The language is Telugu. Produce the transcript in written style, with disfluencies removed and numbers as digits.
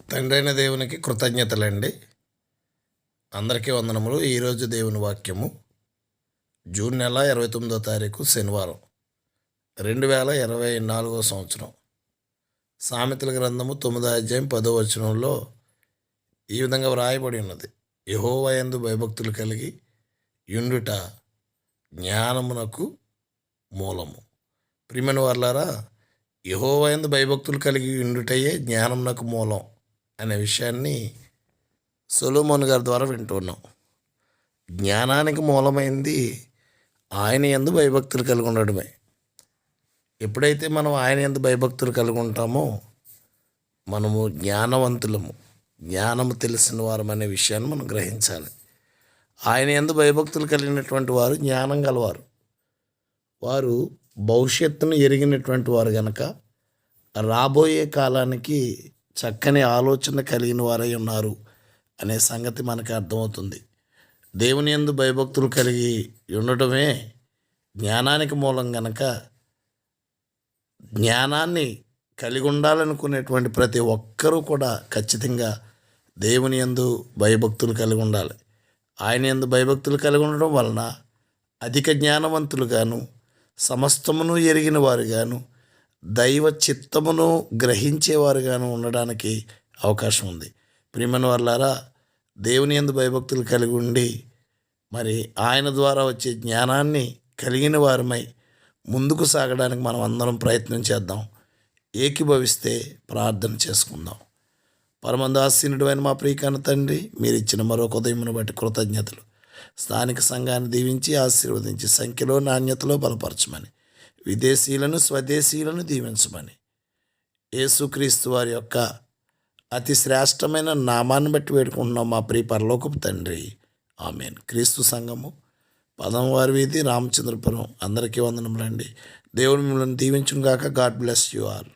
తండ్రైన దేవునికి కృతజ్ఞతలండి. అందరికీ వందనములు. ఈరోజు దేవుని వాక్యము జూన్ నెల 29వ తారీఖు శనివారం, 2024 సంవత్సరం. సామెతల గ్రంథము 9వ అధ్యాయం 10వ వచనంలో ఈ విధంగా వ్రాయబడి ఉన్నది: యెహోవా యందు భయభక్తులు కలిగి యుండుట జ్ఞానమునకు మూలము. ప్రియమైన వారలారా, యెహోవా యందు భయభక్తులు కలిగి యుండుటయే జ్ఞానమునకు మూలం అనే విషయాన్ని సొలొమోను గారి ద్వారా వింటున్నాం. జ్ఞానానికి మూలమైంది ఆయన యందు భయభక్తులు కలిగి ఉండడమే. ఎప్పుడైతే మనం ఆయన యందు భయభక్తులు కలిగి ఉంటామో మనము జ్ఞానవంతులము, జ్ఞానము తెలిసిన వారం అనే విషయాన్ని మనం గ్రహించాలి. ఆయన యందు భయభక్తులు కలిగినటువంటి వారు జ్ఞానం గలవారు. వారు భవిష్యత్తును ఎరిగినటువంటి వారు గనక రాబోయే కాలానికి చక్కని ఆలోచన కలిగిన వారై ఉన్నారు అనే సంగతి మనకు అర్థమవుతుంది. దేవుని యందు భయభక్తులు కలిగి ఉండటమే జ్ఞానానికి మూలం గనక జ్ఞానాన్ని కలిగి ఉండాలనుకునేటువంటి ప్రతి ఒక్కరూ కూడా ఖచ్చితంగా దేవుని యందు భయభక్తులు కలిగి ఉండాలి. ఆయన యందు భయభక్తులు కలిగి ఉండడం వలన అధిక జ్ఞానవంతులుగాను, సమస్తమును ఎరిగిన వారుగాను, దైవ చిత్తమును గ్రహించేవారుగాను ఉండడానికి అవకాశం ఉంది. ప్రియమైన వారలారా, దేవుని యందు భయభక్తులు కలిగి ఉండి మరి ఆయన ద్వారా వచ్చే జ్ఞానాన్ని కలిగిన వారమై ముందుకు సాగడానికి మనం అందరం ప్రయత్నం చేద్దాం. ఏకీభవిస్తే ప్రార్థన చేసుకుందాం. పరమందాసీనుడు అయిన మా ప్రియకన్న తండ్రి, మీరు ఇచ్చిన మరొక ఉదయమును బట్టి కృతజ్ఞతలు. స్థానిక సంఘాన్ని దీవించి ఆశీర్వదించి సంఖ్యలో నాణ్యతలో బలపరచమని, విదేశీయులను స్వదేశీయులను దీవించమని యేసుక్రీస్తు వారి యొక్క అతి శ్రేష్టమైన నామాన్ని బట్టి వేడుకుంటున్నాం మా ప్రియ పరలోకపు తండ్రి. ఆమేన్. క్రీస్తు సంఘము, 10వ వీధి, రామచంద్రపురం. అందరికీ వందనములండి. దేవుడు మిమ్మల్ని దీవించును గాక. God bless you all.